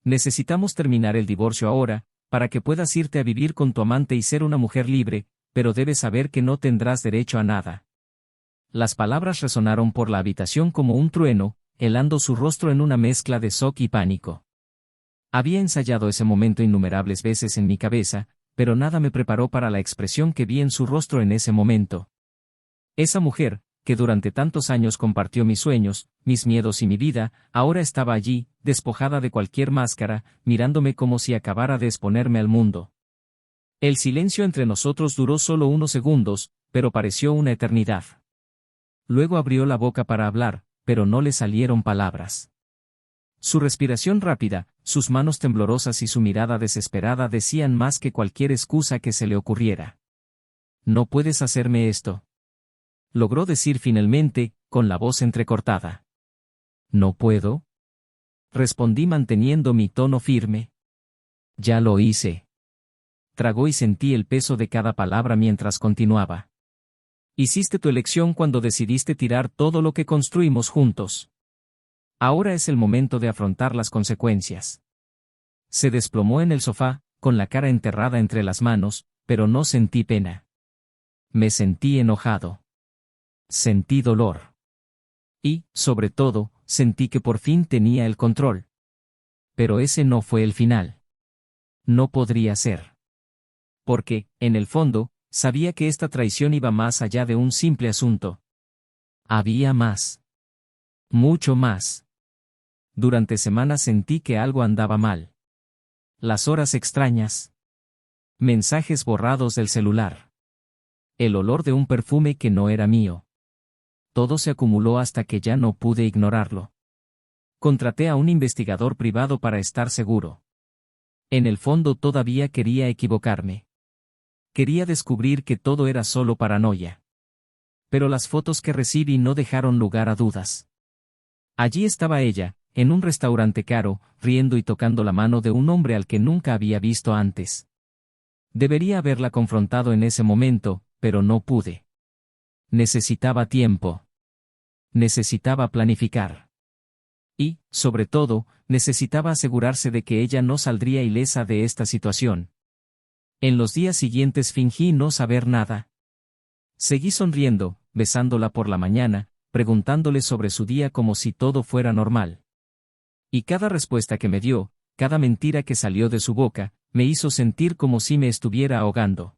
Necesitamos terminar el divorcio ahora, para que puedas irte a vivir con tu amante y ser una mujer libre, pero debes saber que no tendrás derecho a nada. Las palabras resonaron por la habitación como un trueno, helando su rostro en una mezcla de shock y pánico. Había ensayado ese momento innumerables veces en mi cabeza, pero nada me preparó para la expresión que vi en su rostro en ese momento. Esa mujer, que durante tantos años compartió mis sueños, mis miedos y mi vida, ahora estaba allí, despojada de cualquier máscara, mirándome como si acabara de exponerme al mundo. El silencio entre nosotros duró solo unos segundos, pero pareció una eternidad. Luego abrió la boca para hablar, pero no le salieron palabras. Su respiración rápida, sus manos temblorosas y su mirada desesperada decían más que cualquier excusa que se le ocurriera. «No puedes hacerme esto», logró decir finalmente, con la voz entrecortada. «¿No puedo?», respondí manteniendo mi tono firme. «Ya lo hice». Tragó y sentí el peso de cada palabra mientras continuaba. «Hiciste tu elección cuando decidiste tirar todo lo que construimos juntos. Ahora es el momento de afrontar las consecuencias». Se desplomó en el sofá, con la cara enterrada entre las manos, pero no sentí pena. Me sentí enojado. Sentí dolor. Y, sobre todo, sentí que por fin tenía el control. Pero ese no fue el final. No podría ser. Porque, en el fondo, sabía que esta traición iba más allá de un simple asunto. Había más. Mucho más. Durante semanas sentí que algo andaba mal. Las horas extrañas. Mensajes borrados del celular. El olor de un perfume que no era mío. Todo se acumuló hasta que ya no pude ignorarlo. Contraté a un investigador privado para estar seguro. En el fondo todavía quería equivocarme. Quería descubrir que todo era solo paranoia. Pero las fotos que recibí no dejaron lugar a dudas. Allí estaba ella, en un restaurante caro, riendo y tocando la mano de un hombre al que nunca había visto antes. Debería haberla confrontado en ese momento, pero no pude. Necesitaba tiempo. Necesitaba planificar. Y, sobre todo, necesitaba asegurarse de que ella no saldría ilesa de esta situación. En los días siguientes fingí no saber nada. Seguí sonriendo, besándola por la mañana, preguntándole sobre su día como si todo fuera normal. Y cada respuesta que me dio, cada mentira que salió de su boca, me hizo sentir como si me estuviera ahogando.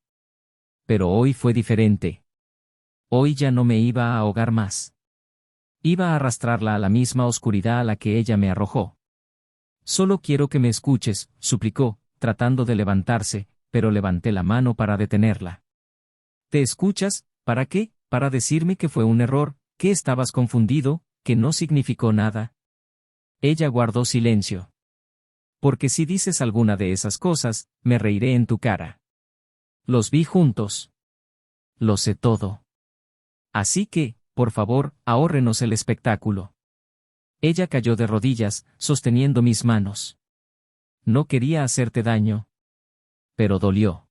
Pero hoy fue diferente. Hoy ya no me iba a ahogar más. Iba a arrastrarla a la misma oscuridad a la que ella me arrojó. «Solo quiero que me escuches», suplicó, tratando de levantarse, pero levanté la mano para detenerla. «¿Te escuchas? ¿Para qué? ¿Para decirme que fue un error, que estabas confundido, que no significó nada?» Ella guardó silencio. «Porque si dices alguna de esas cosas, me reiré en tu cara. Los vi juntos. Lo sé todo. Así que, por favor, ahórrenos el espectáculo». Ella cayó de rodillas, sosteniendo mis manos. «No quería hacerte daño. Pero dolió».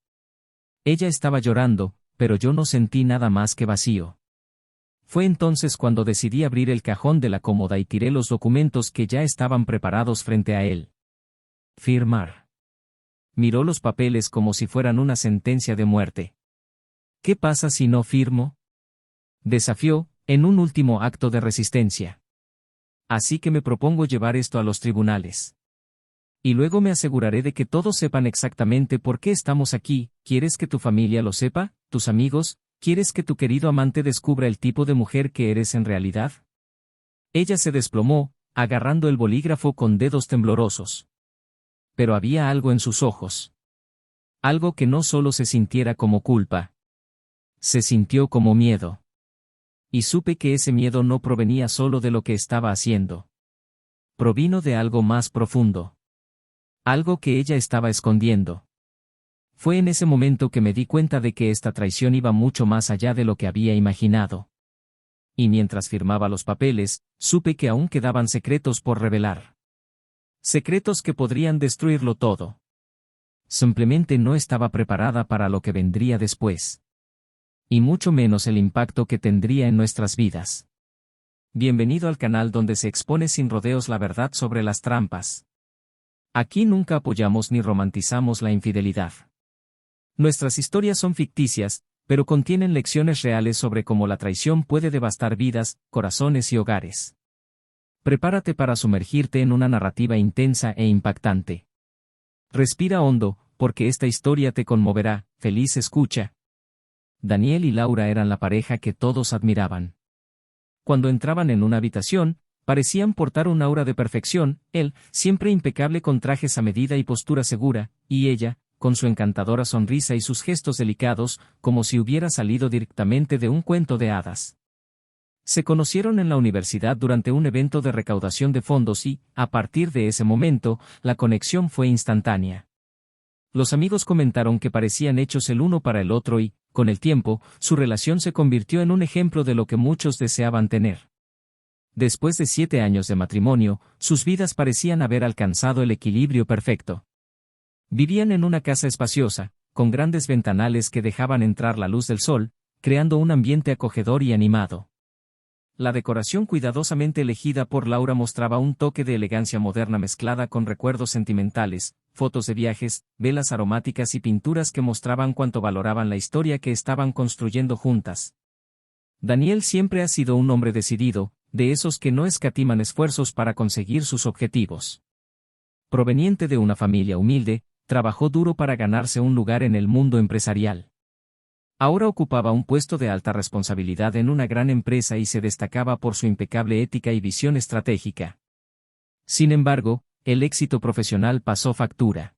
Ella estaba llorando, pero yo no sentí nada más que vacío. Fue entonces cuando decidí abrir el cajón de la cómoda y tiré los documentos que ya estaban preparados frente a él. «Firmar». Miró los papeles como si fueran una sentencia de muerte. «¿Qué pasa si no firmo?», desafió, en un último acto de resistencia. «Así que me propongo llevar esto a los tribunales. Y luego me aseguraré de que todos sepan exactamente por qué estamos aquí. ¿Quieres que tu familia lo sepa? ¿Tus amigos? ¿Quieres que tu querido amante descubra el tipo de mujer que eres en realidad?». Ella se desplomó, agarrando el bolígrafo con dedos temblorosos. Pero había algo en sus ojos. Algo que no solo se sintiera como culpa. Se sintió como miedo. Y supe que ese miedo no provenía solo de lo que estaba haciendo. Provino de algo más profundo. Algo que ella estaba escondiendo. Fue en ese momento que me di cuenta de que esta traición iba mucho más allá de lo que había imaginado. Y mientras firmaba los papeles, supe que aún quedaban secretos por revelar. Secretos que podrían destruirlo todo. Simplemente no estaba preparada para lo que vendría después. Y mucho menos el impacto que tendría en nuestras vidas. Bienvenido al canal donde se expone sin rodeos la verdad sobre las trampas. Aquí nunca apoyamos ni romantizamos la infidelidad. Nuestras historias son ficticias, pero contienen lecciones reales sobre cómo la traición puede devastar vidas, corazones y hogares. Prepárate para sumergirte en una narrativa intensa e impactante. Respira hondo, porque esta historia te conmoverá. Feliz escucha. Daniel y Laura eran la pareja que todos admiraban. Cuando entraban en una habitación, parecían portar un aura de perfección, él, siempre impecable con trajes a medida y postura segura, y ella, con su encantadora sonrisa y sus gestos delicados, como si hubiera salido directamente de un cuento de hadas. Se conocieron en la universidad durante un evento de recaudación de fondos y, a partir de ese momento, la conexión fue instantánea. Los amigos comentaron que parecían hechos el uno para el otro y, con el tiempo, su relación se convirtió en un ejemplo de lo que muchos deseaban tener. Después de 7 años de matrimonio, sus vidas parecían haber alcanzado el equilibrio perfecto. Vivían en una casa espaciosa, con grandes ventanales que dejaban entrar la luz del sol, creando un ambiente acogedor y animado. La decoración cuidadosamente elegida por Laura mostraba un toque de elegancia moderna mezclada con recuerdos sentimentales, fotos de viajes, velas aromáticas y pinturas que mostraban cuánto valoraban la historia que estaban construyendo juntas. Daniel siempre ha sido un hombre decidido, de esos que no escatiman esfuerzos para conseguir sus objetivos. Proveniente de una familia humilde, trabajó duro para ganarse un lugar en el mundo empresarial. Ahora ocupaba un puesto de alta responsabilidad en una gran empresa y se destacaba por su impecable ética y visión estratégica. Sin embargo, el éxito profesional pasó factura.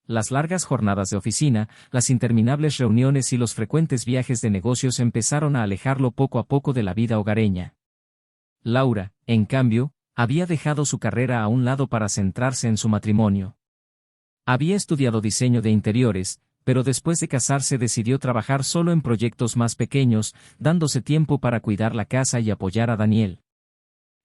Las largas jornadas de oficina, las interminables reuniones y los frecuentes viajes de negocios empezaron a alejarlo poco a poco de la vida hogareña. Laura, en cambio, había dejado su carrera a un lado para centrarse en su matrimonio. Había estudiado diseño de interiores, pero después de casarse decidió trabajar solo en proyectos más pequeños, dándose tiempo para cuidar la casa y apoyar a Daniel.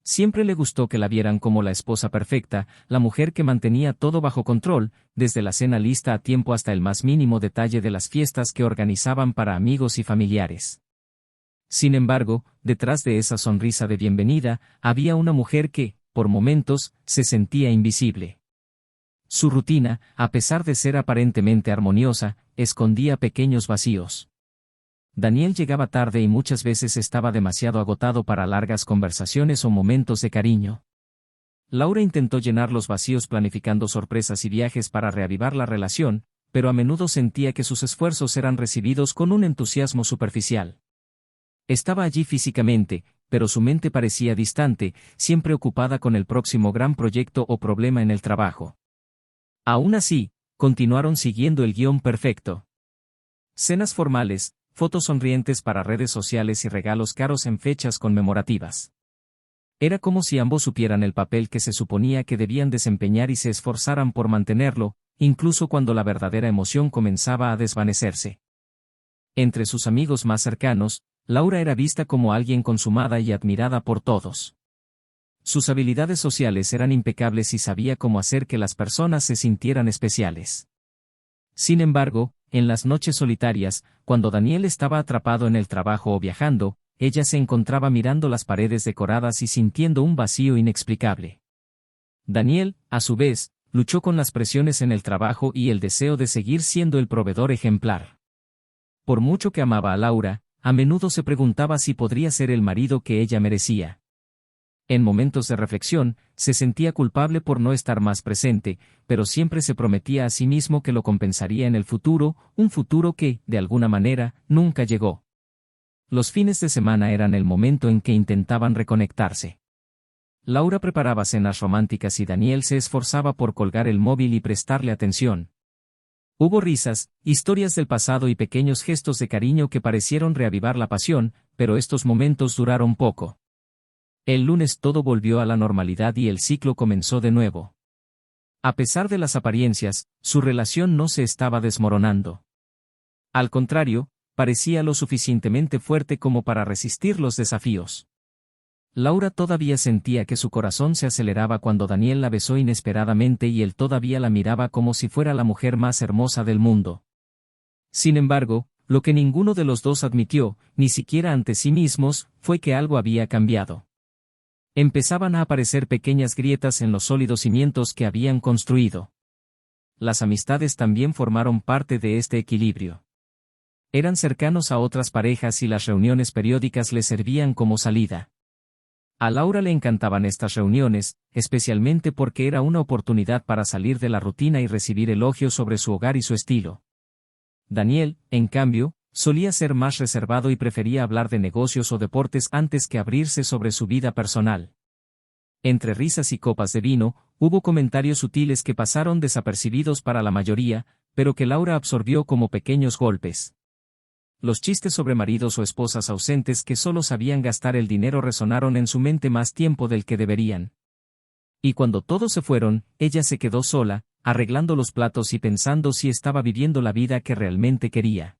Siempre le gustó que la vieran como la esposa perfecta, la mujer que mantenía todo bajo control, desde la cena lista a tiempo hasta el más mínimo detalle de las fiestas que organizaban para amigos y familiares. Sin embargo, detrás de esa sonrisa de bienvenida, había una mujer que, por momentos, se sentía invisible. Su rutina, a pesar de ser aparentemente armoniosa, escondía pequeños vacíos. Daniel llegaba tarde y muchas veces estaba demasiado agotado para largas conversaciones o momentos de cariño. Laura intentó llenar los vacíos planificando sorpresas y viajes para reavivar la relación, pero a menudo sentía que sus esfuerzos eran recibidos con un entusiasmo superficial. Estaba allí físicamente, pero su mente parecía distante, siempre ocupada con el próximo gran proyecto o problema en el trabajo. Aún así, continuaron siguiendo el guión perfecto. Cenas formales, fotos sonrientes para redes sociales y regalos caros en fechas conmemorativas. Era como si ambos supieran el papel que se suponía que debían desempeñar y se esforzaran por mantenerlo, incluso cuando la verdadera emoción comenzaba a desvanecerse. Entre sus amigos más cercanos, Laura era vista como alguien consumada y admirada por todos. Sus habilidades sociales eran impecables y sabía cómo hacer que las personas se sintieran especiales. Sin embargo, en las noches solitarias, cuando Daniel estaba atrapado en el trabajo o viajando, ella se encontraba mirando las paredes decoradas y sintiendo un vacío inexplicable. Daniel, a su vez, luchó con las presiones en el trabajo y el deseo de seguir siendo el proveedor ejemplar. Por mucho que amaba a Laura, a menudo se preguntaba si podría ser el marido que ella merecía. En momentos de reflexión, se sentía culpable por no estar más presente, pero siempre se prometía a sí mismo que lo compensaría en el futuro, un futuro que, de alguna manera, nunca llegó. Los fines de semana eran el momento en que intentaban reconectarse. Laura preparaba cenas románticas y Daniel se esforzaba por colgar el móvil y prestarle atención. Hubo risas, historias del pasado y pequeños gestos de cariño que parecieron reavivar la pasión, pero estos momentos duraron poco. El lunes todo volvió a la normalidad y el ciclo comenzó de nuevo. A pesar de las apariencias, su relación no se estaba desmoronando. Al contrario, parecía lo suficientemente fuerte como para resistir los desafíos. Laura todavía sentía que su corazón se aceleraba cuando Daniel la besó inesperadamente y él todavía la miraba como si fuera la mujer más hermosa del mundo. Sin embargo, lo que ninguno de los dos admitió, ni siquiera ante sí mismos, fue que algo había cambiado. Empezaban a aparecer pequeñas grietas en los sólidos cimientos que habían construido. Las amistades también formaron parte de este equilibrio. Eran cercanos a otras parejas y las reuniones periódicas le servían como salida. A Laura le encantaban estas reuniones, especialmente porque era una oportunidad para salir de la rutina y recibir elogios sobre su hogar y su estilo. Daniel, en cambio, solía ser más reservado y prefería hablar de negocios o deportes antes que abrirse sobre su vida personal. Entre risas y copas de vino, hubo comentarios sutiles que pasaron desapercibidos para la mayoría, pero que Laura absorbió como pequeños golpes. Los chistes sobre maridos o esposas ausentes que solo sabían gastar el dinero resonaron en su mente más tiempo del que deberían. Y cuando todos se fueron, ella se quedó sola, arreglando los platos y pensando si estaba viviendo la vida que realmente quería.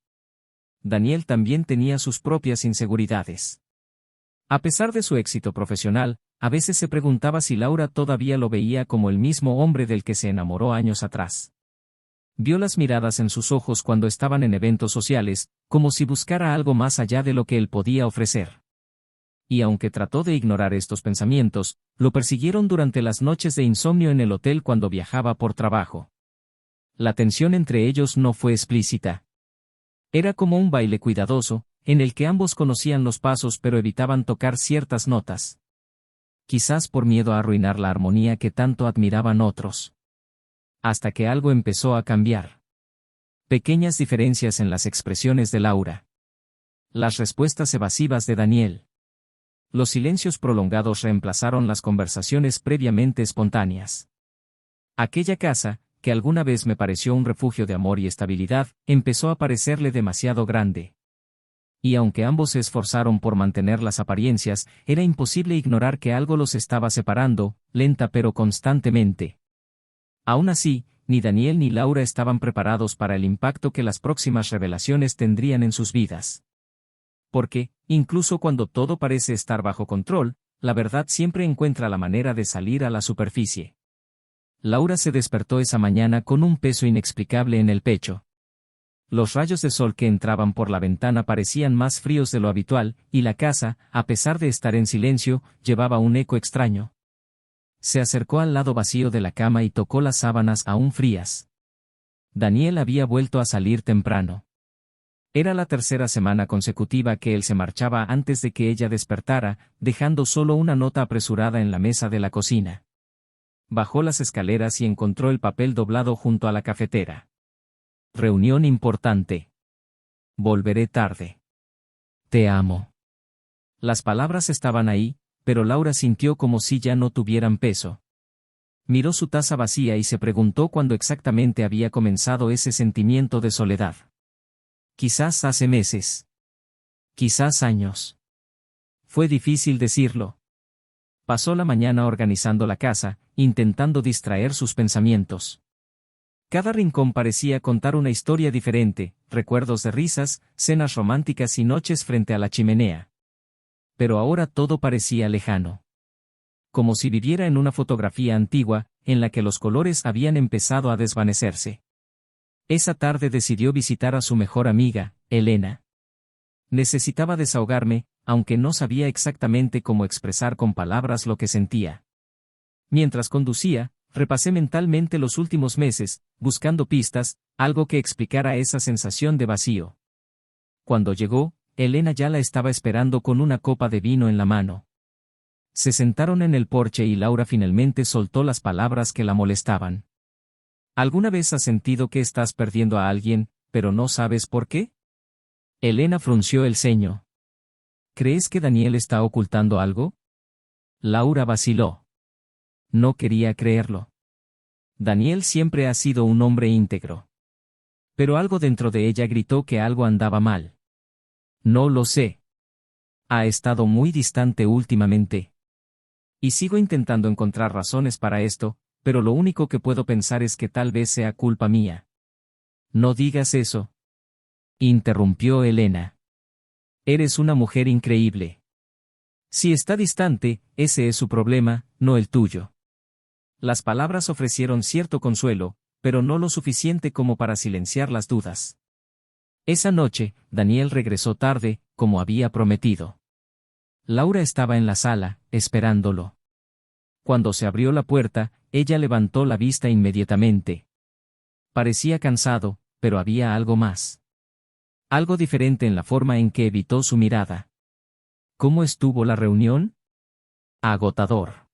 Daniel también tenía sus propias inseguridades. A pesar de su éxito profesional, a veces se preguntaba si Laura todavía lo veía como el mismo hombre del que se enamoró años atrás. Vio las miradas en sus ojos cuando estaban en eventos sociales, como si buscara algo más allá de lo que él podía ofrecer. Y aunque trató de ignorar estos pensamientos, lo persiguieron durante las noches de insomnio en el hotel cuando viajaba por trabajo. La tensión entre ellos no fue explícita. Era como un baile cuidadoso, en el que ambos conocían los pasos pero evitaban tocar ciertas notas. Quizás por miedo a arruinar la armonía que tanto admiraban otros. Hasta que algo empezó a cambiar. Pequeñas diferencias en las expresiones de Laura. Las respuestas evasivas de Daniel. Los silencios prolongados reemplazaron las conversaciones previamente espontáneas. Aquella casa, que alguna vez me pareció un refugio de amor y estabilidad, empezó a parecerle demasiado grande. Y aunque ambos se esforzaron por mantener las apariencias, era imposible ignorar que algo los estaba separando, lenta pero constantemente. Aún así, ni Daniel ni Laura estaban preparados para el impacto que las próximas revelaciones tendrían en sus vidas. Porque, incluso cuando todo parece estar bajo control, la verdad siempre encuentra la manera de salir a la superficie. Laura se despertó esa mañana con un peso inexplicable en el pecho. Los rayos de sol que entraban por la ventana parecían más fríos de lo habitual, y la casa, a pesar de estar en silencio, llevaba un eco extraño. Se acercó al lado vacío de la cama y tocó las sábanas aún frías. Daniel había vuelto a salir temprano. Era la tercera semana consecutiva que él se marchaba antes de que ella despertara, dejando solo una nota apresurada en la mesa de la cocina. Bajó las escaleras y encontró el papel doblado junto a la cafetera. Reunión importante. Volveré tarde. Te amo. Las palabras estaban ahí, pero Laura sintió como si ya no tuvieran peso. Miró su taza vacía y se preguntó cuándo exactamente había comenzado ese sentimiento de soledad. Quizás hace meses. Quizás años. Fue difícil decirlo. Pasó la mañana organizando la casa, intentando distraer sus pensamientos. Cada rincón parecía contar una historia diferente, recuerdos de risas, cenas románticas y noches frente a la chimenea. Pero ahora todo parecía lejano. Como si viviera en una fotografía antigua, en la que los colores habían empezado a desvanecerse. Esa tarde decidió visitar a su mejor amiga, Elena. Necesitaba desahogarme, aunque no sabía exactamente cómo expresar con palabras lo que sentía. Mientras conducía, repasé mentalmente los últimos meses, buscando pistas, algo que explicara esa sensación de vacío. Cuando llegó, Elena ya la estaba esperando con una copa de vino en la mano. Se sentaron en el porche y Laura finalmente soltó las palabras que la molestaban. ¿Alguna vez has sentido que estás perdiendo a alguien, pero no sabes por qué? Elena frunció el ceño. ¿Crees que Daniel está ocultando algo? Laura vaciló. No quería creerlo. Daniel siempre ha sido un hombre íntegro. Pero algo dentro de ella gritó que algo andaba mal. No lo sé. Ha estado muy distante últimamente. Y sigo intentando encontrar razones para esto, pero lo único que puedo pensar es que tal vez sea culpa mía. No digas eso. Interrumpió Elena. Eres una mujer increíble. Si está distante, ese es su problema, no el tuyo. Las palabras ofrecieron cierto consuelo, pero no lo suficiente como para silenciar las dudas. Esa noche, Daniel regresó tarde, como había prometido. Laura estaba en la sala, esperándolo. Cuando se abrió la puerta, ella levantó la vista inmediatamente. Parecía cansado, pero había algo más. Algo diferente en la forma en que evitó su mirada. ¿Cómo estuvo la reunión? Agotador.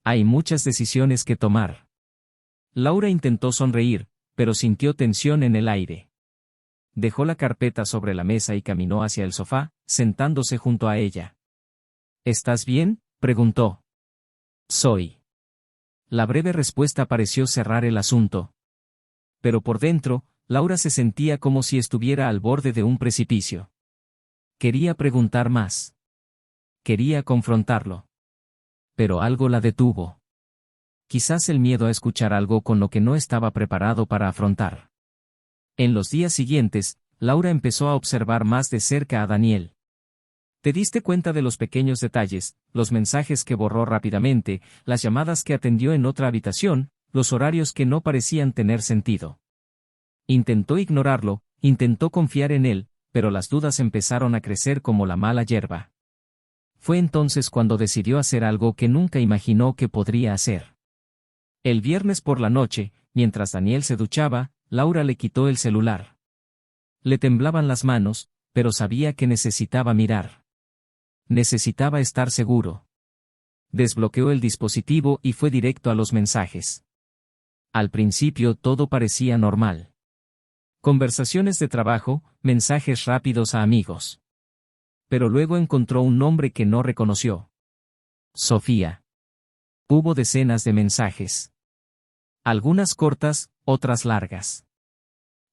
Hay muchas decisiones que tomar. Laura intentó sonreír, pero sintió tensión en el aire. Dejó la carpeta sobre la mesa y caminó hacia el sofá, sentándose junto a ella. ¿Estás bien?, preguntó. Soy. La breve respuesta pareció cerrar el asunto. Pero por dentro, Laura se sentía como si estuviera al borde de un precipicio. Quería preguntar más. Quería confrontarlo. Pero algo la detuvo. Quizás el miedo a escuchar algo con lo que no estaba preparado para afrontar. En los días siguientes, Laura empezó a observar más de cerca a Daniel. ¿Te diste cuenta de los pequeños detalles, los mensajes que borró rápidamente, las llamadas que atendió en otra habitación, los horarios que no parecían tener sentido? Intentó ignorarlo, intentó confiar en él, pero las dudas empezaron a crecer como la mala hierba. Fue entonces cuando decidió hacer algo que nunca imaginó que podría hacer. El viernes por la noche, mientras Daniel se duchaba, Laura le quitó el celular. Le temblaban las manos, pero sabía que necesitaba mirar. Necesitaba estar seguro. Desbloqueó el dispositivo y fue directo a los mensajes. Al principio todo parecía normal. Conversaciones de trabajo, mensajes rápidos a amigos. Pero luego encontró un nombre que no reconoció. Sofía. Hubo decenas de mensajes. Algunas cortas, otras largas.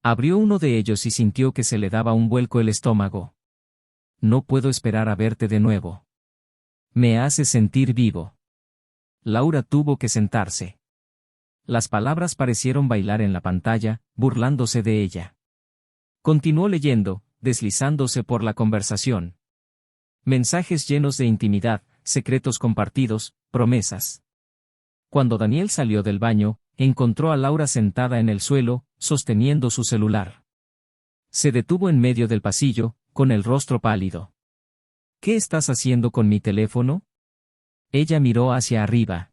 Abrió uno de ellos y sintió que se le daba un vuelco el estómago. No puedo esperar a verte de nuevo. Me hace sentir vivo. Laura tuvo que sentarse. Las palabras parecieron bailar en la pantalla, burlándose de ella. Continuó leyendo, deslizándose por la conversación. Mensajes llenos de intimidad, secretos compartidos, promesas. Cuando Daniel salió del baño, encontró a Laura sentada en el suelo, sosteniendo su celular. Se detuvo en medio del pasillo, con el rostro pálido. ¿Qué estás haciendo con mi teléfono? Ella miró hacia arriba.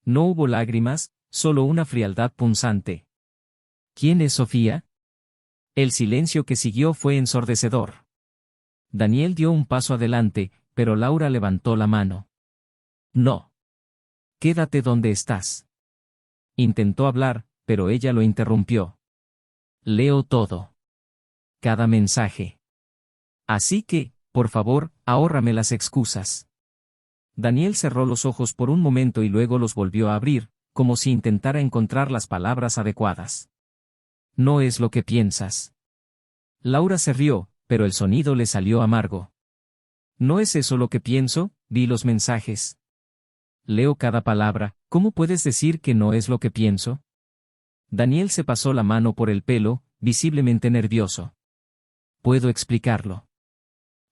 No hubo lágrimas, solo una frialdad punzante. ¿Quién es Sofía? El silencio que siguió fue ensordecedor. Daniel dio un paso adelante, pero Laura levantó la mano. No. Quédate donde estás. Intentó hablar, pero ella lo interrumpió. Leo todo. Cada mensaje. Así que, por favor, ahórrame las excusas. Daniel cerró los ojos por un momento y luego los volvió a abrir, como si intentara encontrar las palabras adecuadas. No es lo que piensas. Laura se rió, pero el sonido le salió amargo. ¿No es eso lo que pienso? Vi los mensajes. Leo cada palabra, ¿cómo puedes decir que no es lo que pienso? Daniel se pasó la mano por el pelo, visiblemente nervioso. ¿Puedo explicarlo?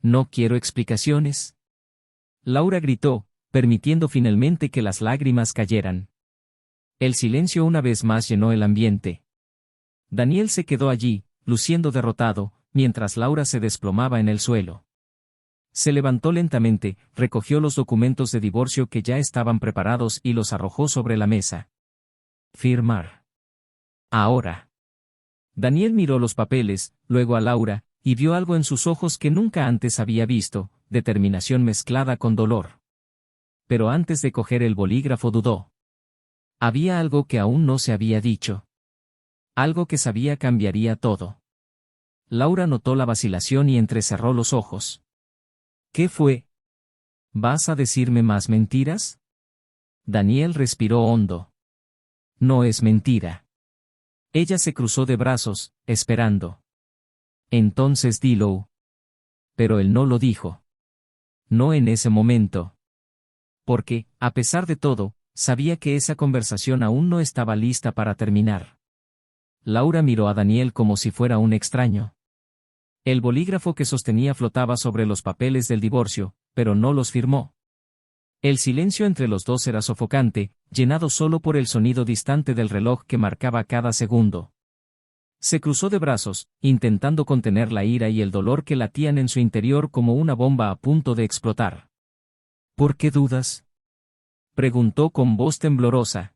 No quiero explicaciones. Laura gritó, permitiendo finalmente que las lágrimas cayeran. El silencio una vez más llenó el ambiente. Daniel se quedó allí, luciendo derrotado, mientras Laura se desplomaba en el suelo. Se levantó lentamente, recogió los documentos de divorcio que ya estaban preparados y los arrojó sobre la mesa. Firmar. Ahora. Daniel miró los papeles, luego a Laura, y vio algo en sus ojos que nunca antes había visto, determinación mezclada con dolor. Pero antes de coger el bolígrafo dudó. Había algo que aún no se había dicho. Algo que sabía cambiaría todo. Laura notó la vacilación y entrecerró los ojos. ¿Qué fue? ¿Vas a decirme más mentiras? Daniel respiró hondo. No es mentira. Ella se cruzó de brazos, esperando. Entonces dilo. Pero él no lo dijo. No en ese momento. Porque, a pesar de todo, sabía que esa conversación aún no estaba lista para terminar. Laura miró a Daniel como si fuera un extraño. El bolígrafo que sostenía flotaba sobre los papeles del divorcio, pero no los firmó. El silencio entre los dos era sofocante, llenado solo por el sonido distante del reloj que marcaba cada segundo. Se cruzó de brazos, intentando contener la ira y el dolor que latían en su interior como una bomba a punto de explotar. ¿Por qué dudas?, preguntó con voz temblorosa.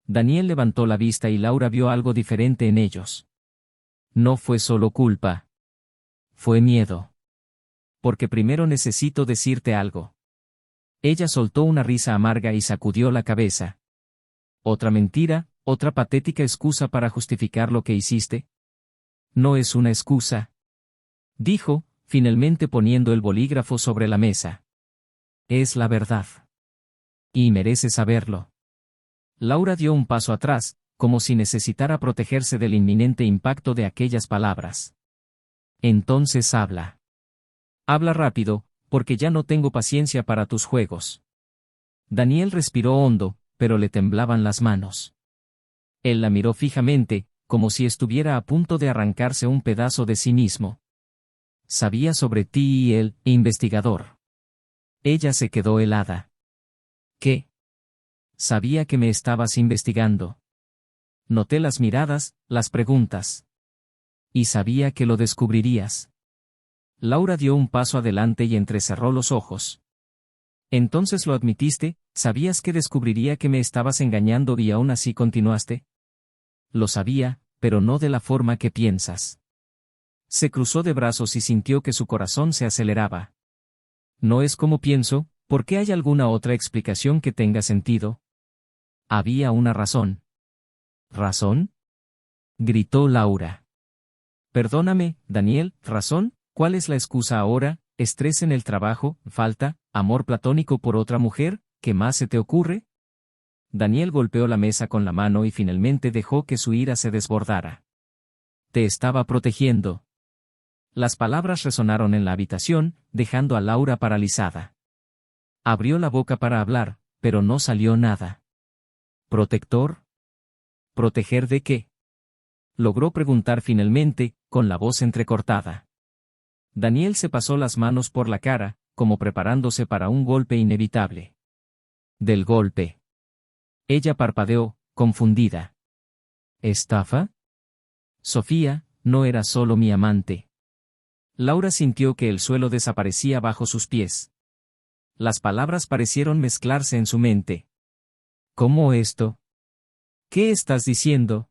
Daniel levantó la vista y Laura vio algo diferente en ellos. No fue solo culpa. Fue miedo. Porque primero necesito decirte algo. Ella soltó una risa amarga y sacudió la cabeza. ¿Otra mentira, otra patética excusa para justificar lo que hiciste? No es una excusa, dijo, finalmente poniendo el bolígrafo sobre la mesa. Es la verdad. Y mereces saberlo. Laura dio un paso atrás, como si necesitara protegerse del inminente impacto de aquellas palabras. Entonces habla. Habla rápido, porque ya no tengo paciencia para tus juegos. Daniel respiró hondo, pero le temblaban las manos. Él la miró fijamente, como si estuviera a punto de arrancarse un pedazo de sí mismo. Sabía sobre ti y él, investigador. Ella se quedó helada. ¿Qué? Sabía que me estabas investigando. Noté las miradas, las preguntas. Y sabía que lo descubrirías. Laura dio un paso adelante y entrecerró los ojos. Entonces lo admitiste, ¿sabías que descubriría que me estabas engañando y aún así continuaste? Lo sabía, pero no de la forma que piensas. Se cruzó de brazos y sintió que su corazón se aceleraba. No es como pienso, ¿por qué hay alguna otra explicación que tenga sentido? Había una razón. ¿Razón?, gritó Laura. Perdóname, Daniel, ¿razón? ¿Cuál es la excusa ahora? ¿Estrés en el trabajo? ¿Falta? ¿Amor platónico por otra mujer? ¿Qué más se te ocurre? Daniel golpeó la mesa con la mano y finalmente dejó que su ira se desbordara. Te estaba protegiendo. Las palabras resonaron en la habitación, dejando a Laura paralizada. Abrió la boca para hablar, pero no salió nada. ¿Protector? ¿Proteger de qué?, logró preguntar finalmente, con la voz entrecortada. Daniel se pasó las manos por la cara, como preparándose para un golpe inevitable. Del golpe. Ella parpadeó, confundida. ¿Estafa? Sofía, no era solo mi amante. Laura sintió que el suelo desaparecía bajo sus pies. Las palabras parecieron mezclarse en su mente. ¿Cómo esto? ¿Qué estás diciendo?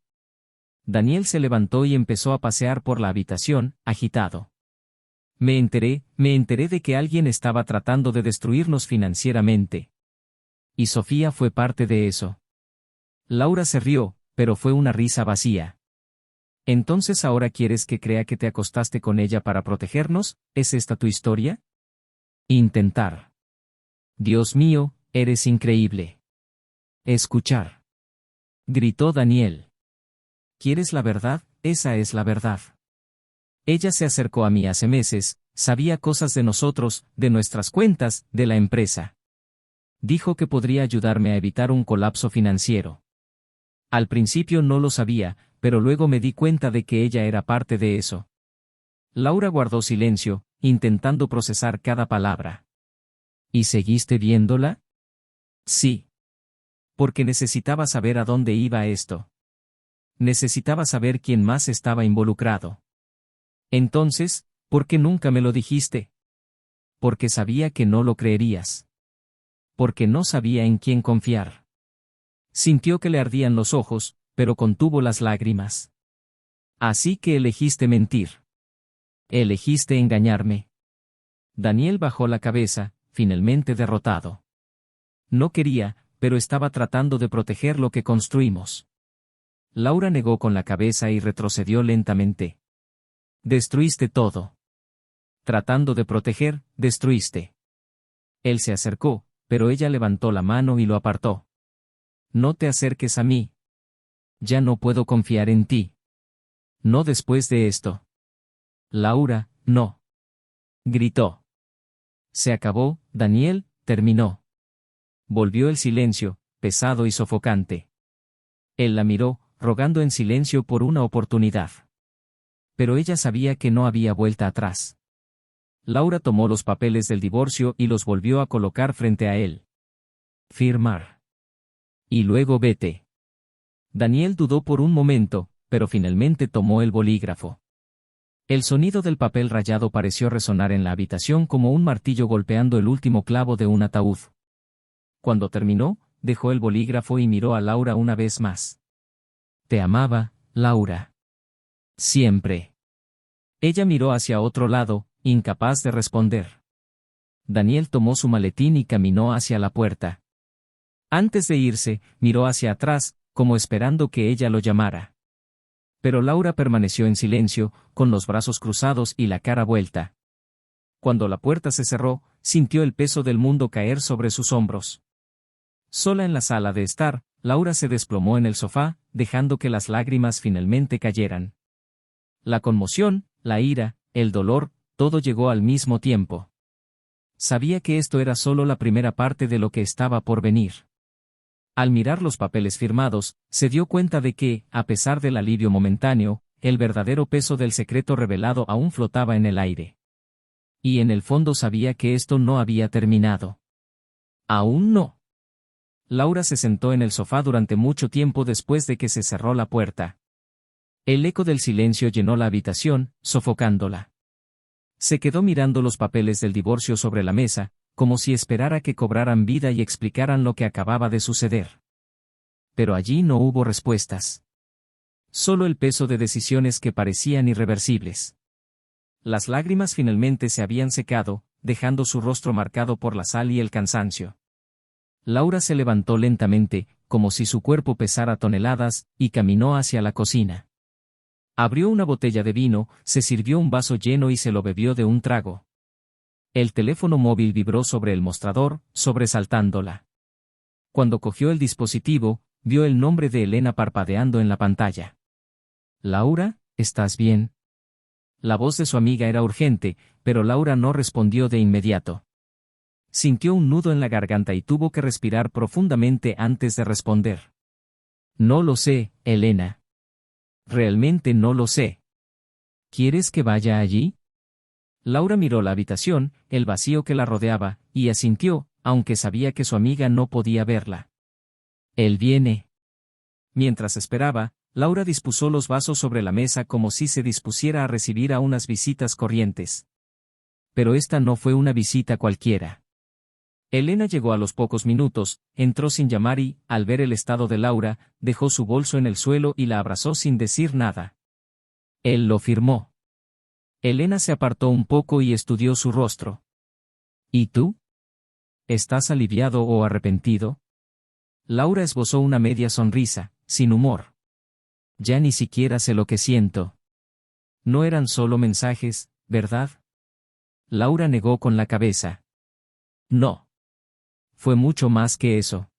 Daniel se levantó y empezó a pasear por la habitación, agitado. Me enteré de que alguien estaba tratando de destruirnos financieramente. Y Sofía fue parte de eso. Laura se rió, pero fue una risa vacía. ¿Entonces ahora quieres que crea que te acostaste con ella para protegernos? ¿Es esta tu historia? Intentar. Dios mío, eres increíble. Escuchar. Gritó Daniel. ¿Quieres la verdad? Esa es la verdad. Ella se acercó a mí hace meses, sabía cosas de nosotros, de nuestras cuentas, de la empresa. Dijo que podría ayudarme a evitar un colapso financiero. Al principio no lo sabía, pero luego me di cuenta de que ella era parte de eso. Laura guardó silencio, intentando procesar cada palabra. ¿Y seguiste viéndola? Sí. Porque necesitaba saber a dónde iba esto. Necesitaba saber quién más estaba involucrado. Entonces, ¿por qué nunca me lo dijiste? Porque sabía que no lo creerías. Porque no sabía en quién confiar. Sintió que le ardían los ojos, pero contuvo las lágrimas. Así que elegiste mentir. Elegiste engañarme. Daniel bajó la cabeza, finalmente derrotado. No quería, pero estaba tratando de proteger lo que construimos. Laura negó con la cabeza y retrocedió lentamente. Destruiste todo. Tratando de proteger, destruiste. Él se acercó, pero ella levantó la mano y lo apartó. No te acerques a mí. Ya no puedo confiar en ti. No después de esto. Laura, no. Gritó. Se acabó, Daniel, terminó. Volvió el silencio, pesado y sofocante. Él la miró, rogando en silencio por una oportunidad. Pero ella sabía que no había vuelta atrás. Laura tomó los papeles del divorcio y los volvió a colocar frente a él. Firmar. Y luego vete. Daniel dudó por un momento, pero finalmente tomó el bolígrafo. El sonido del papel rayado pareció resonar en la habitación como un martillo golpeando el último clavo de un ataúd. Cuando terminó, dejó el bolígrafo y miró a Laura una vez más. Te amaba, Laura. Siempre. Ella miró hacia otro lado, incapaz de responder. Daniel tomó su maletín y caminó hacia la puerta. Antes de irse, miró hacia atrás, como esperando que ella lo llamara. Pero Laura permaneció en silencio, con los brazos cruzados y la cara vuelta. Cuando la puerta se cerró, sintió el peso del mundo caer sobre sus hombros. Sola en la sala de estar, Laura se desplomó en el sofá, dejando que las lágrimas finalmente cayeran. La conmoción, la ira, el dolor, todo llegó al mismo tiempo. Sabía que esto era solo la primera parte de lo que estaba por venir. Al mirar los papeles firmados, se dio cuenta de que, a pesar del alivio momentáneo, el verdadero peso del secreto revelado aún flotaba en el aire. Y en el fondo sabía que esto no había terminado. Aún no. Laura se sentó en el sofá durante mucho tiempo después de que se cerró la puerta. El eco del silencio llenó la habitación, sofocándola. Se quedó mirando los papeles del divorcio sobre la mesa, como si esperara que cobraran vida y explicaran lo que acababa de suceder. Pero allí no hubo respuestas. Solo el peso de decisiones que parecían irreversibles. Las lágrimas finalmente se habían secado, dejando su rostro marcado por la sal y el cansancio. Laura se levantó lentamente, como si su cuerpo pesara toneladas, y caminó hacia la cocina. Abrió una botella de vino, se sirvió un vaso lleno y se lo bebió de un trago. El teléfono móvil vibró sobre el mostrador, sobresaltándola. Cuando cogió el dispositivo, vio el nombre de Elena parpadeando en la pantalla. «Laura, ¿estás bien?». La voz de su amiga era urgente, pero Laura no respondió de inmediato. Sintió un nudo en la garganta y tuvo que respirar profundamente antes de responder. «No lo sé, Elena. Realmente no lo sé. ¿Quieres que vaya allí?». Laura miró la habitación, el vacío que la rodeaba, y asintió, aunque sabía que su amiga no podía verla. «Él viene». Mientras esperaba, Laura dispuso los vasos sobre la mesa como si se dispusiera a recibir a unas visitas corrientes. Pero esta no fue una visita cualquiera. Elena llegó a los pocos minutos, entró sin llamar y, al ver el estado de Laura, dejó su bolso en el suelo y la abrazó sin decir nada. Él lo firmó. Elena se apartó un poco y estudió su rostro. ¿Y tú? ¿Estás aliviado o arrepentido? Laura esbozó una media sonrisa, sin humor. Ya ni siquiera sé lo que siento. No eran solo mensajes, ¿verdad? Laura negó con la cabeza. No. Fue mucho más que eso.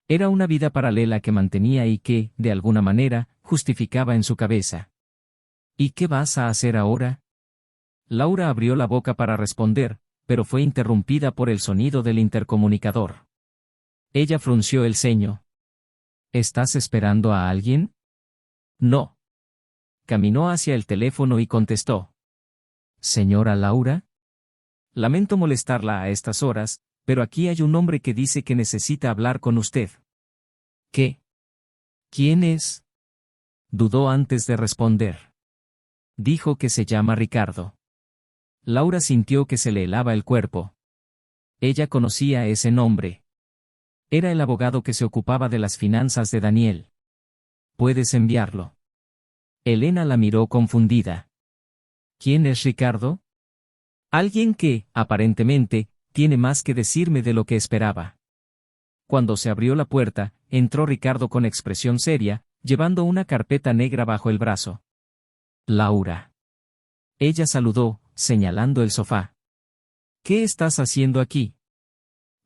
Era una vida paralela que mantenía y que, de alguna manera, justificaba en su cabeza. ¿Y qué vas a hacer ahora? Laura abrió la boca para responder, pero fue interrumpida por el sonido del intercomunicador. Ella frunció el ceño. ¿Estás esperando a alguien? No. Caminó hacia el teléfono y contestó. ¿Señora Laura? Lamento molestarla a estas horas, pero aquí hay un hombre que dice que necesita hablar con usted. ¿Qué? ¿Quién es? Dudó antes de responder. Dijo que se llama Ricardo. Laura sintió que se le helaba el cuerpo. Ella conocía ese nombre. Era el abogado que se ocupaba de las finanzas de Daniel. ¿Puedes enviarlo? Elena la miró confundida. ¿Quién es Ricardo? Alguien que, aparentemente, tiene más que decirme de lo que esperaba. Cuando se abrió la puerta, entró Ricardo con expresión seria, llevando una carpeta negra bajo el brazo. Laura. Ella saludó, señalando el sofá. ¿Qué estás haciendo aquí?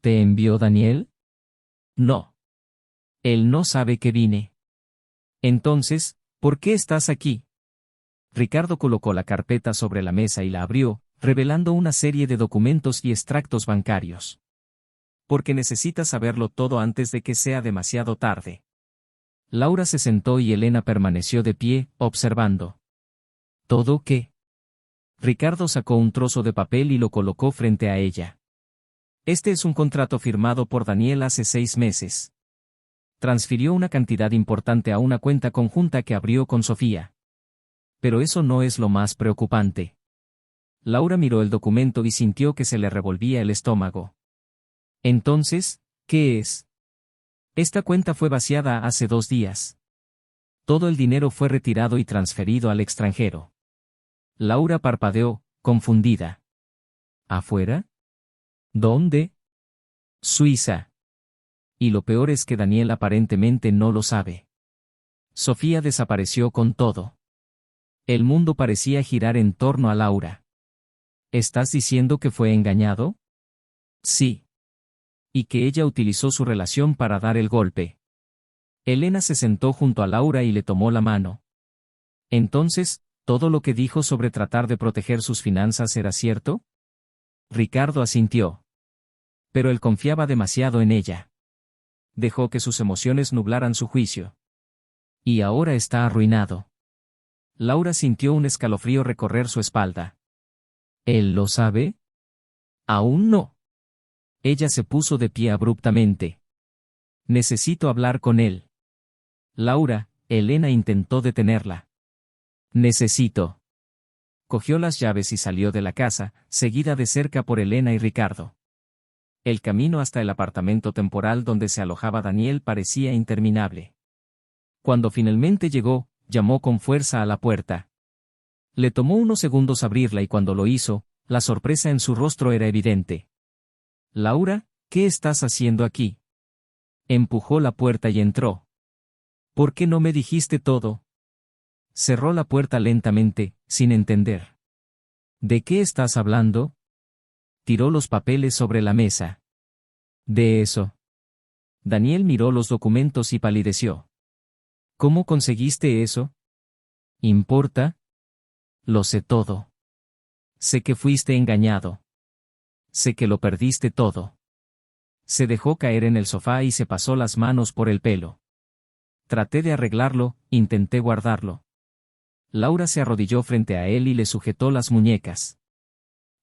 ¿Te envió Daniel? No. Él no sabe que vine. Entonces, ¿por qué estás aquí? Ricardo colocó la carpeta sobre la mesa y la abrió, revelando una serie de documentos y extractos bancarios. Porque necesitas saberlo todo antes de que sea demasiado tarde. Laura se sentó y Elena permaneció de pie, observando. ¿Todo qué? Ricardo sacó un trozo de papel y lo colocó frente a ella. Este es un contrato firmado por Daniel hace 6 meses. Transfirió una cantidad importante a una cuenta conjunta que abrió con Sofía. Pero eso no es lo más preocupante. Laura miró el documento y sintió que se le revolvía el estómago. Entonces, ¿qué es? Esta cuenta fue vaciada hace 2 días. Todo el dinero fue retirado y transferido al extranjero. Laura parpadeó, confundida. ¿Afuera? ¿Dónde? Suiza. Y lo peor es que Daniel aparentemente no lo sabe. Sofía desapareció con todo. El mundo parecía girar en torno a Laura. ¿Estás diciendo que fue engañado? Sí. Y que ella utilizó su relación para dar el golpe. Elena se sentó junto a Laura y le tomó la mano. Entonces, ¿todo lo que dijo sobre tratar de proteger sus finanzas era cierto? Ricardo asintió. Pero él confiaba demasiado en ella. Dejó que sus emociones nublaran su juicio. Y ahora está arruinado. Laura sintió un escalofrío recorrer su espalda. ¿Él lo sabe? Aún no. Ella se puso de pie abruptamente. Necesito hablar con él. Laura, Elena intentó detenerla. Necesito. Cogió las llaves y salió de la casa, seguida de cerca por Elena y Ricardo. El camino hasta el apartamento temporal donde se alojaba Daniel parecía interminable. Cuando finalmente llegó, llamó con fuerza a la puerta. Le tomó unos segundos abrirla y cuando lo hizo, la sorpresa en su rostro era evidente. Laura, ¿qué estás haciendo aquí? Empujó la puerta y entró. ¿Por qué no me dijiste todo? Cerró la puerta lentamente, sin entender. ¿De qué estás hablando? Tiró los papeles sobre la mesa. De eso. Daniel miró los documentos y palideció. ¿Cómo conseguiste eso? ¿Importa? Lo sé todo. Sé que fuiste engañado. Sé que lo perdiste todo. Se dejó caer en el sofá y se pasó las manos por el pelo. Traté de arreglarlo, intenté guardarlo. Laura se arrodilló frente a él y le sujetó las muñecas.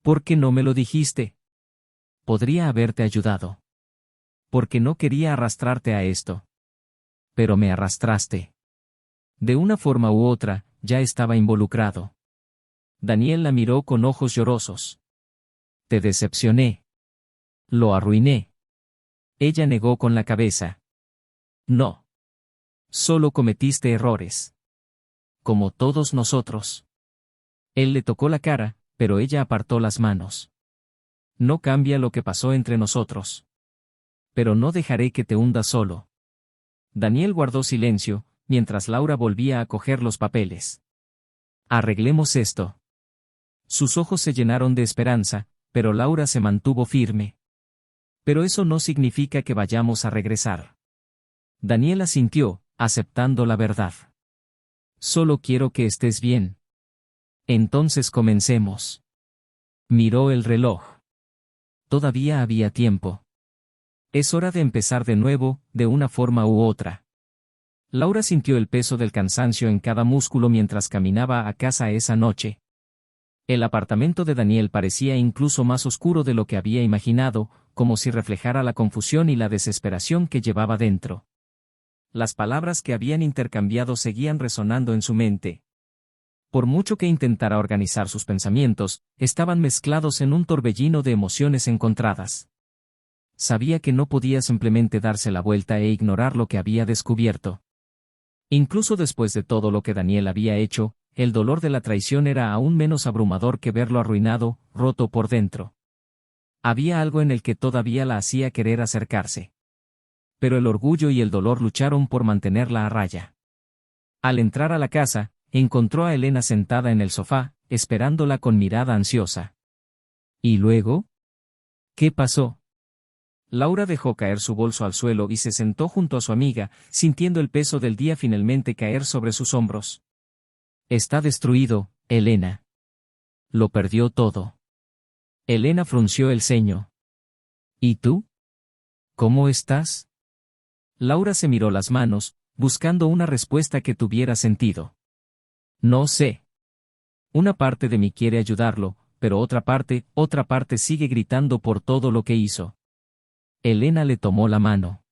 ¿Por qué no me lo dijiste? Podría haberte ayudado. Porque no quería arrastrarte a esto. Pero me arrastraste. De una forma u otra, ya estaba involucrado. Daniel la miró con ojos llorosos. Te decepcioné. Lo arruiné. Ella negó con la cabeza. No. Solo cometiste errores. Como todos nosotros. Él le tocó la cara, pero ella apartó las manos. No cambia lo que pasó entre nosotros. Pero no dejaré que te hundas solo. Daniel guardó silencio, mientras Laura volvía a coger los papeles. Arreglemos esto. Sus ojos se llenaron de esperanza, pero Laura se mantuvo firme. Pero eso no significa que vayamos a regresar. Daniel asintió, aceptando la verdad. Solo quiero que estés bien. Entonces comencemos. Miró el reloj. Todavía había tiempo. Es hora de empezar de nuevo, de una forma u otra. Laura sintió el peso del cansancio en cada músculo mientras caminaba a casa esa noche. El apartamento de Daniel parecía incluso más oscuro de lo que había imaginado, como si reflejara la confusión y la desesperación que llevaba dentro. Las palabras que habían intercambiado seguían resonando en su mente. Por mucho que intentara organizar sus pensamientos, estaban mezclados en un torbellino de emociones encontradas. Sabía que no podía simplemente darse la vuelta e ignorar lo que había descubierto. Incluso después de todo lo que Daniel había hecho, el dolor de la traición era aún menos abrumador que verlo arruinado, roto por dentro. Había algo en el que todavía la hacía querer acercarse. Pero el orgullo y el dolor lucharon por mantenerla a raya. Al entrar a la casa, encontró a Elena sentada en el sofá, esperándola con mirada ansiosa. ¿Y luego? ¿Qué pasó? Laura dejó caer su bolso al suelo y se sentó junto a su amiga, sintiendo el peso del día finalmente caer sobre sus hombros. Está destruido, Elena. Lo perdió todo. Elena frunció el ceño. ¿Y tú? ¿Cómo estás? Laura se miró las manos, buscando una respuesta que tuviera sentido. No sé. Una parte de mí quiere ayudarlo, pero otra parte sigue gritando por todo lo que hizo. Elena le tomó la mano.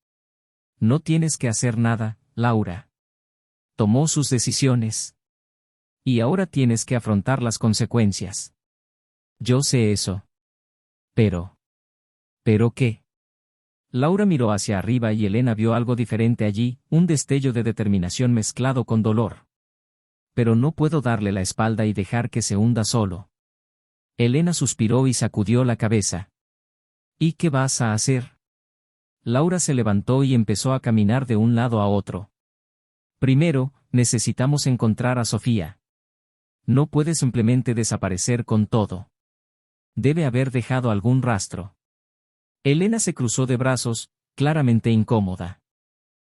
No tienes que hacer nada, Laura. Tomó sus decisiones. Y ahora tienes que afrontar las consecuencias. Yo sé eso. Pero... ¿Pero qué? Laura miró hacia arriba y Elena vio algo diferente allí, un destello de determinación mezclado con dolor. Pero no puedo darle la espalda y dejar que se hunda solo. Elena suspiró y sacudió la cabeza. ¿Y qué vas a hacer? Laura se levantó y empezó a caminar de un lado a otro. Primero, necesitamos encontrar a Sofía. No puede simplemente desaparecer con todo. Debe haber dejado algún rastro. Elena se cruzó de brazos, claramente incómoda.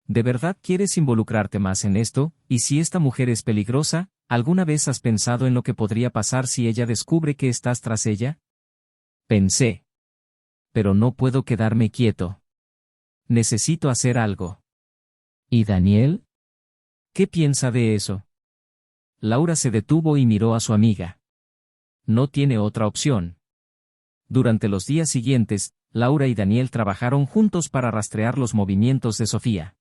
¿De verdad quieres involucrarte más en esto? ¿Y si esta mujer es peligrosa? ¿Alguna vez has pensado en lo que podría pasar si ella descubre que estás tras ella? Pensé. Pero no puedo quedarme quieto. Necesito hacer algo. ¿Y Daniel? ¿Qué piensa de eso? Laura se detuvo y miró a su amiga. No tiene otra opción. Durante los días siguientes, Laura y Daniel trabajaron juntos para rastrear los movimientos de Sofía.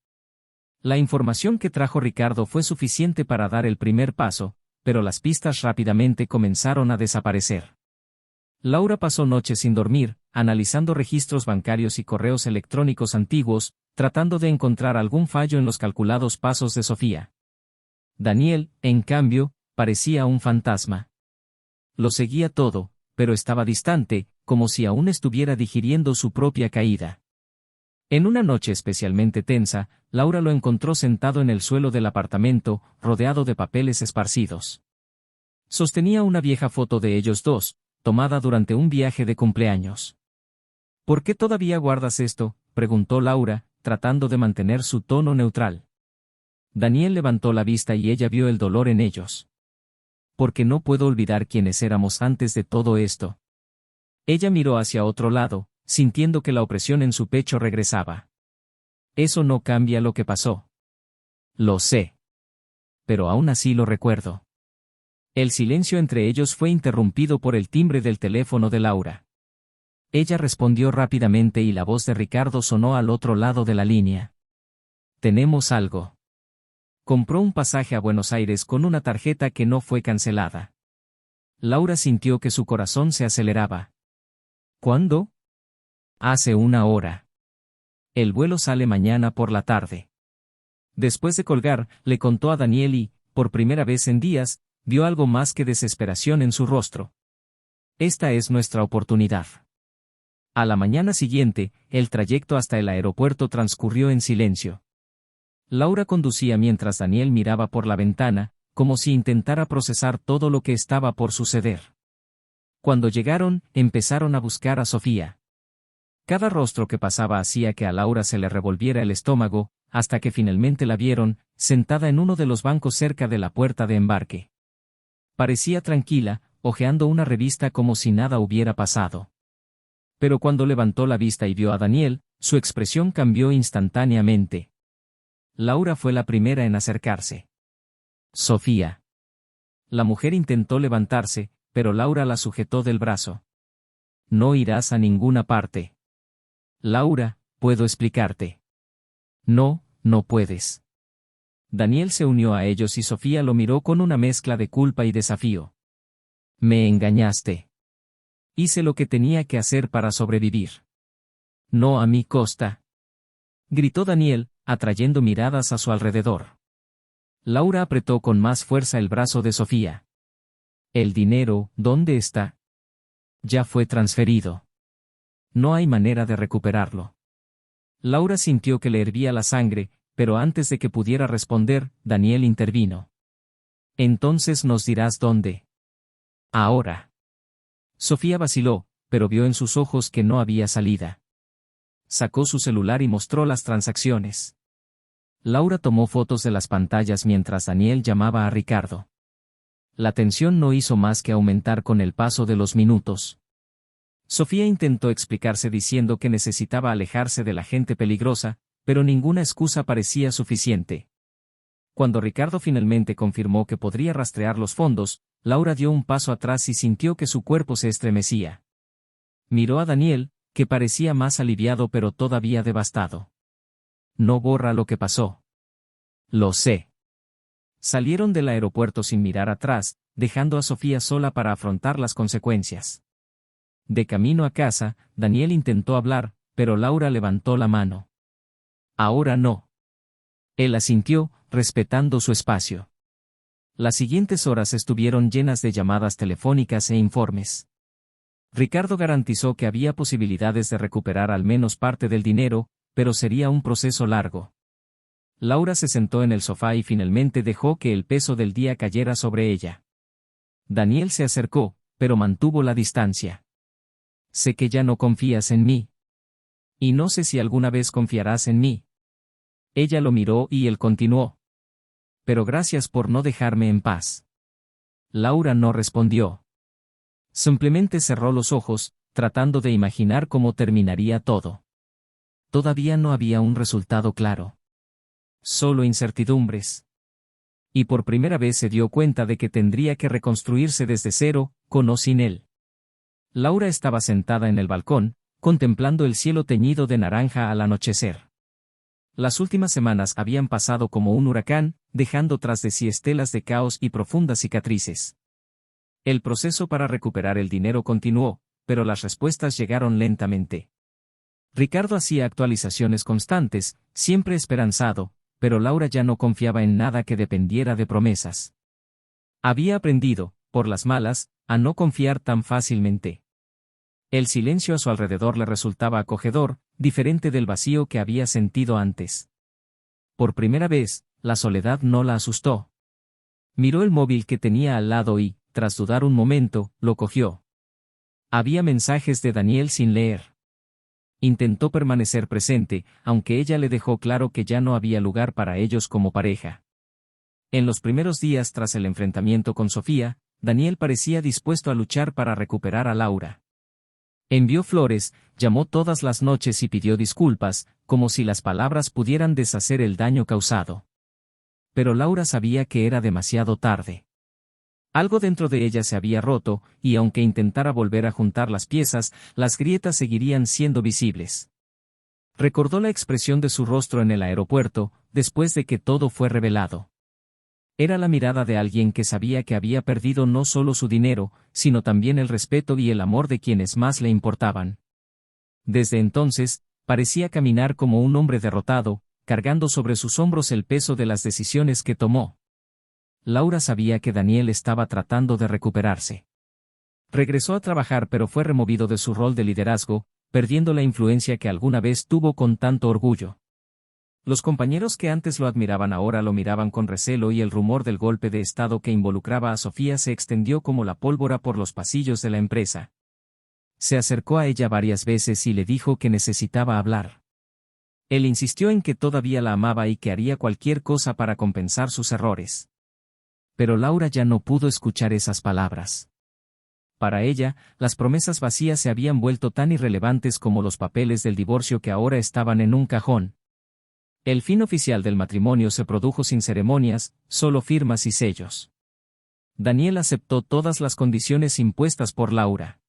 La información que trajo Ricardo fue suficiente para dar el primer paso, pero las pistas rápidamente comenzaron a desaparecer. Laura pasó noches sin dormir, analizando registros bancarios y correos electrónicos antiguos, tratando de encontrar algún fallo en los calculados pasos de Sofía. Daniel, en cambio, parecía un fantasma. Lo seguía todo, pero estaba distante, como si aún estuviera digiriendo su propia caída. En una noche especialmente tensa, Laura lo encontró sentado en el suelo del apartamento, rodeado de papeles esparcidos. Sostenía una vieja foto de ellos dos, tomada durante un viaje de cumpleaños. ¿Por qué todavía guardas esto?, preguntó Laura, tratando de mantener su tono neutral. Daniel levantó la vista y ella vio el dolor en ellos. Porque no puedo olvidar quiénes éramos antes de todo esto. Ella miró hacia otro lado, sintiendo que la opresión en su pecho regresaba. Eso no cambia lo que pasó. Lo sé. Pero aún así lo recuerdo. El silencio entre ellos fue interrumpido por el timbre del teléfono de Laura. Ella respondió rápidamente y la voz de Ricardo sonó al otro lado de la línea. Tenemos algo. Compró un pasaje a Buenos Aires con una tarjeta que no fue cancelada. Laura sintió que su corazón se aceleraba. ¿Cuándo? Hace una hora. El vuelo sale mañana por la tarde. Después de colgar, le contó a Daniel y, por primera vez en días, vio algo más que desesperación en su rostro. Esta es nuestra oportunidad. A la mañana siguiente, el trayecto hasta el aeropuerto transcurrió en silencio. Laura conducía mientras Daniel miraba por la ventana, como si intentara procesar todo lo que estaba por suceder. Cuando llegaron, empezaron a buscar a Sofía. Cada rostro que pasaba hacía que a Laura se le revolviera el estómago, hasta que finalmente la vieron, sentada en uno de los bancos cerca de la puerta de embarque. Parecía tranquila, hojeando una revista como si nada hubiera pasado. Pero cuando levantó la vista y vio a Daniel, su expresión cambió instantáneamente. Laura fue la primera en acercarse. Sofía. La mujer intentó levantarse, pero Laura la sujetó del brazo. No irás a ninguna parte. Laura, puedo explicarte. No, no puedes. Daniel se unió a ellos y Sofía lo miró con una mezcla de culpa y desafío. Me engañaste. Hice lo que tenía que hacer para sobrevivir. No a mi costa. Gritó Daniel, atrayendo miradas a su alrededor. Laura apretó con más fuerza el brazo de Sofía. El dinero, ¿dónde está? Ya fue transferido. No hay manera de recuperarlo. Laura sintió que le hervía la sangre, pero antes de que pudiera responder, Daniel intervino. Entonces nos dirás dónde. Ahora. Sofía vaciló, pero vio en sus ojos que no había salida. Sacó su celular y mostró las transacciones. Laura tomó fotos de las pantallas mientras Daniel llamaba a Ricardo. La tensión no hizo más que aumentar con el paso de los minutos. Sofía intentó explicarse diciendo que necesitaba alejarse de la gente peligrosa, pero ninguna excusa parecía suficiente. Cuando Ricardo finalmente confirmó que podría rastrear los fondos, Laura dio un paso atrás y sintió que su cuerpo se estremecía. Miró a Daniel, que parecía más aliviado pero todavía devastado. no borra lo que pasó. Lo sé. Salieron del aeropuerto sin mirar atrás, dejando a Sofía sola para afrontar las consecuencias. De camino a casa, Daniel intentó hablar, pero Laura levantó la mano. Ahora no. Él asintió, respetando su espacio. Las siguientes horas estuvieron llenas de llamadas telefónicas e informes. Ricardo garantizó que había posibilidades de recuperar al menos parte del dinero, pero sería un proceso largo. Laura se sentó en el sofá y finalmente dejó que el peso del día cayera sobre ella. Daniel se acercó, pero mantuvo la distancia. Sé que ya no confías en mí. Y no sé si alguna vez confiarás en mí. Ella lo miró y él continuó. Pero gracias por no dejarme en paz. Laura no respondió. Simplemente cerró los ojos, tratando de imaginar cómo terminaría todo. Todavía no había un resultado claro. Solo incertidumbres. Y por primera vez se dio cuenta de que tendría que reconstruirse desde cero, con o sin él. Laura estaba sentada en el balcón, contemplando el cielo teñido de naranja al anochecer. Las últimas semanas habían pasado como un huracán, dejando tras de sí estelas de caos y profundas cicatrices. El proceso para recuperar el dinero continuó, pero las respuestas llegaron lentamente. Ricardo hacía actualizaciones constantes, siempre esperanzado, pero Laura ya no confiaba en nada que dependiera de promesas. Había aprendido, por las malas, a no confiar tan fácilmente. El silencio a su alrededor le resultaba acogedor, diferente del vacío que había sentido antes. Por primera vez, la soledad no la asustó. Miró el móvil que tenía al lado y, tras dudar un momento, lo cogió. Había mensajes de Daniel sin leer. Intentó permanecer presente, aunque ella le dejó claro que ya no había lugar para ellos como pareja. En los primeros días tras el enfrentamiento con Sofía, Daniel parecía dispuesto a luchar para recuperar a Laura. Envió flores, llamó todas las noches y pidió disculpas, como si las palabras pudieran deshacer el daño causado. Pero Laura sabía que era demasiado tarde. Algo dentro de ella se había roto, y aunque intentara volver a juntar las piezas, las grietas seguirían siendo visibles. Recordó la expresión de su rostro en el aeropuerto, después de que todo fue revelado. Era la mirada de alguien que sabía que había perdido no solo su dinero, sino también el respeto y el amor de quienes más le importaban. Desde entonces, parecía caminar como un hombre derrotado, cargando sobre sus hombros el peso de las decisiones que tomó. Laura sabía que Daniel estaba tratando de recuperarse. Regresó a trabajar pero fue removido de su rol de liderazgo, perdiendo la influencia que alguna vez tuvo con tanto orgullo. Los compañeros que antes lo admiraban ahora lo miraban con recelo y el rumor del golpe de estado que involucraba a Sofía se extendió como la pólvora por los pasillos de la empresa. Se acercó a ella varias veces y le dijo que necesitaba hablar. Él insistió en que todavía la amaba y que haría cualquier cosa para compensar sus errores. Pero Laura ya no pudo escuchar esas palabras. Para ella, las promesas vacías se habían vuelto tan irrelevantes como los papeles del divorcio que ahora estaban en un cajón. El fin oficial del matrimonio se produjo sin ceremonias, solo firmas y sellos. Daniel aceptó todas las condiciones impuestas por Laura.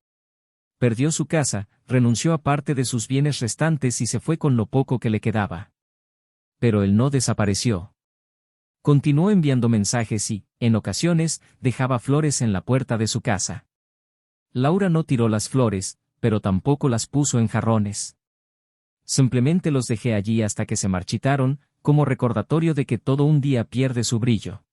Perdió su casa, renunció a parte de sus bienes restantes y se fue con lo poco que le quedaba. Pero él no desapareció. Continuó enviando mensajes y, en ocasiones, dejaba flores en la puerta de su casa. Laura no tiró las flores, pero tampoco las puso en jarrones. Simplemente los dejé allí hasta que se marchitaron, como recordatorio de que todo un día pierde su brillo.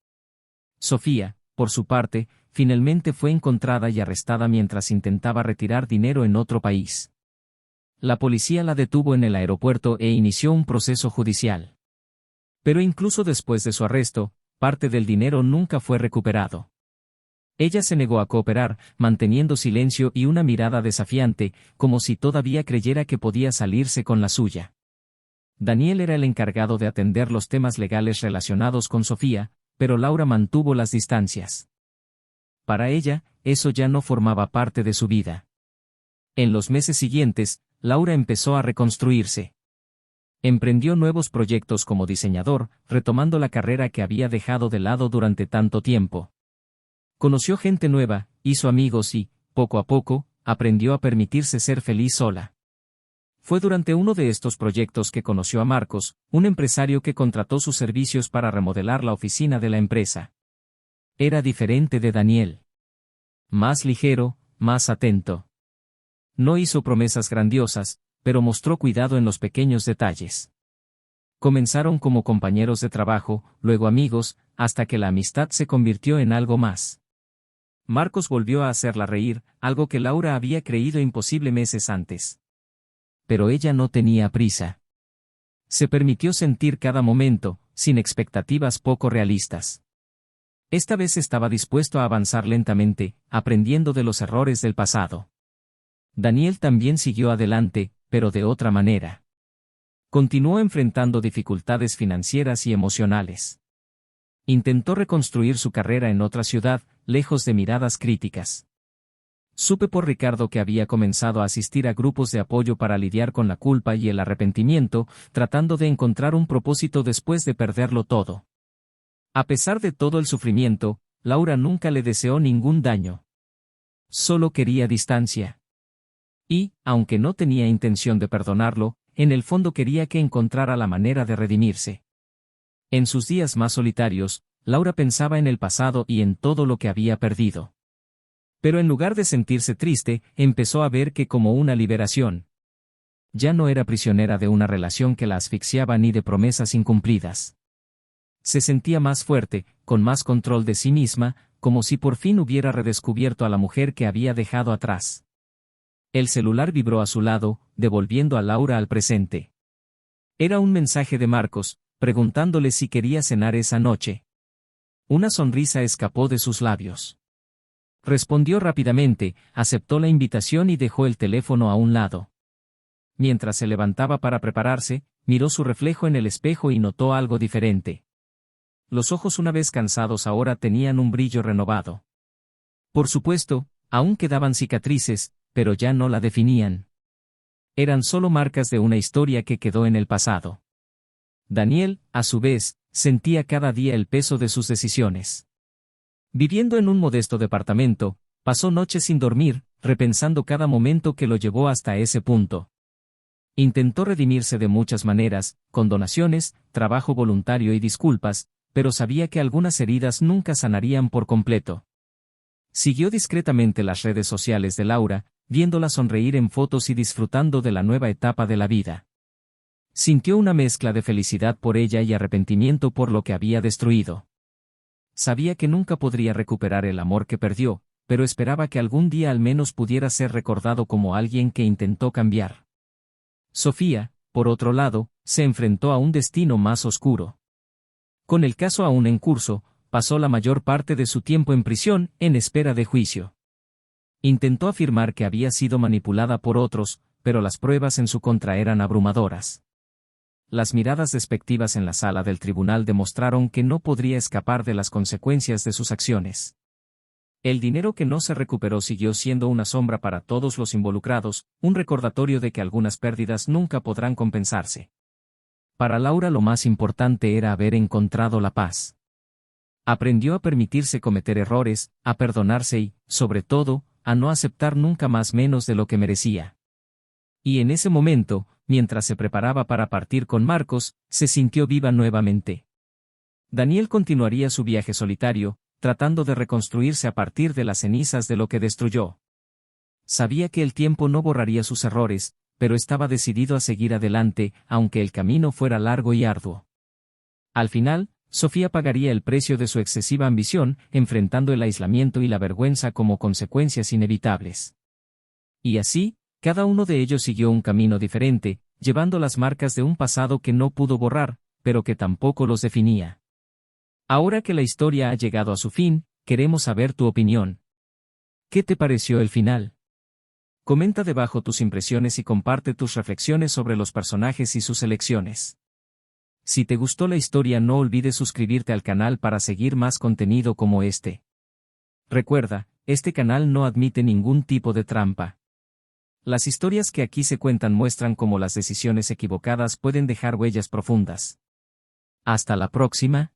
Sofía, por su parte, finalmente fue encontrada y arrestada mientras intentaba retirar dinero en otro país. La policía la detuvo en el aeropuerto e inició un proceso judicial. Pero incluso después de su arresto, parte del dinero nunca fue recuperado. Ella se negó a cooperar, manteniendo silencio y una mirada desafiante, como si todavía creyera que podía salirse con la suya. Daniel era el encargado de atender los temas legales relacionados con Sofía, pero Laura mantuvo las distancias. Para ella, eso ya no formaba parte de su vida. En los meses siguientes, Laura empezó a reconstruirse. Emprendió nuevos proyectos como diseñador, retomando la carrera que había dejado de lado durante tanto tiempo. Conoció gente nueva, hizo amigos y, poco a poco, aprendió a permitirse ser feliz sola. Fue durante uno de estos proyectos que conoció a Marcos, un empresario que contrató sus servicios para remodelar la oficina de la empresa. Era diferente de Daniel. Más ligero, más atento. No hizo promesas grandiosas, pero mostró cuidado en los pequeños detalles. Comenzaron como compañeros de trabajo, luego amigos, hasta que la amistad se convirtió en algo más. Marcos volvió a hacerla reír, algo que Laura había creído imposible meses antes. Pero ella no tenía prisa. Se permitió sentir cada momento, sin expectativas poco realistas. Esta vez estaba dispuesto a avanzar lentamente, aprendiendo de los errores del pasado. Daniel también siguió adelante, pero de otra manera. Continuó enfrentando dificultades financieras y emocionales. Intentó reconstruir su carrera en otra ciudad, lejos de miradas críticas. Supe por Ricardo que había comenzado a asistir a grupos de apoyo para lidiar con la culpa y el arrepentimiento, tratando de encontrar un propósito después de perderlo todo. A pesar de todo el sufrimiento, Laura nunca le deseó ningún daño. Solo quería distancia. Y, aunque no tenía intención de perdonarlo, en el fondo quería que encontrara la manera de redimirse. En sus días más solitarios, Laura pensaba en el pasado y en todo lo que había perdido. Pero en lugar de sentirse triste, empezó a ver que como una liberación. Ya no era prisionera de una relación que la asfixiaba ni de promesas incumplidas. Se sentía más fuerte, con más control de sí misma, como si por fin hubiera redescubierto a la mujer que había dejado atrás. El celular vibró a su lado, devolviendo a Laura al presente. Era un mensaje de Marcos, preguntándole si quería cenar esa noche. Una sonrisa escapó de sus labios. Respondió rápidamente, aceptó la invitación y dejó el teléfono a un lado. Mientras se levantaba para prepararse, miró su reflejo en el espejo y notó algo diferente. Los ojos una vez cansados ahora tenían un brillo renovado. Por supuesto, aún quedaban cicatrices, pero ya no la definían. Eran solo marcas de una historia que quedó en el pasado. Daniel, a su vez, sentía cada día el peso de sus decisiones. Viviendo en un modesto departamento, pasó noches sin dormir, repensando cada momento que lo llevó hasta ese punto. Intentó redimirse de muchas maneras, con donaciones, trabajo voluntario y disculpas, pero sabía que algunas heridas nunca sanarían por completo. Siguió discretamente las redes sociales de Laura, viéndola sonreír en fotos y disfrutando de la nueva etapa de la vida. Sintió una mezcla de felicidad por ella y arrepentimiento por lo que había destruido. Sabía que nunca podría recuperar el amor que perdió, pero esperaba que algún día al menos pudiera ser recordado como alguien que intentó cambiar. Sofía, por otro lado, se enfrentó a un destino más oscuro. Con el caso aún en curso, pasó la mayor parte de su tiempo en prisión, en espera de juicio. Intentó afirmar que había sido manipulada por otros, pero las pruebas en su contra eran abrumadoras. Las miradas despectivas en la sala del tribunal demostraron que no podría escapar de las consecuencias de sus acciones. El dinero que no se recuperó siguió siendo una sombra para todos los involucrados, un recordatorio de que algunas pérdidas nunca podrán compensarse. Para Laura lo más importante era haber encontrado la paz. Aprendió a permitirse cometer errores, a perdonarse y, sobre todo, a no aceptar nunca más menos de lo que merecía. Y en ese momento, mientras se preparaba para partir con Marcos, se sintió viva nuevamente. Daniel continuaría su viaje solitario, tratando de reconstruirse a partir de las cenizas de lo que destruyó. Sabía que el tiempo no borraría sus errores, pero estaba decidido a seguir adelante, aunque el camino fuera largo y arduo. Al final, Sofía pagaría el precio de su excesiva ambición, enfrentando el aislamiento y la vergüenza como consecuencias inevitables. Y así, cada uno de ellos siguió un camino diferente, llevando las marcas de un pasado que no pudo borrar, pero que tampoco los definía. Ahora que la historia ha llegado a su fin, queremos saber tu opinión. ¿Qué te pareció el final? Comenta debajo tus impresiones y comparte tus reflexiones sobre los personajes y sus elecciones. Si te gustó la historia, no olvides suscribirte al canal para seguir más contenido como este. Recuerda, este canal no admite ningún tipo de trampa. Las historias que aquí se cuentan muestran cómo las decisiones equivocadas pueden dejar huellas profundas. Hasta la próxima.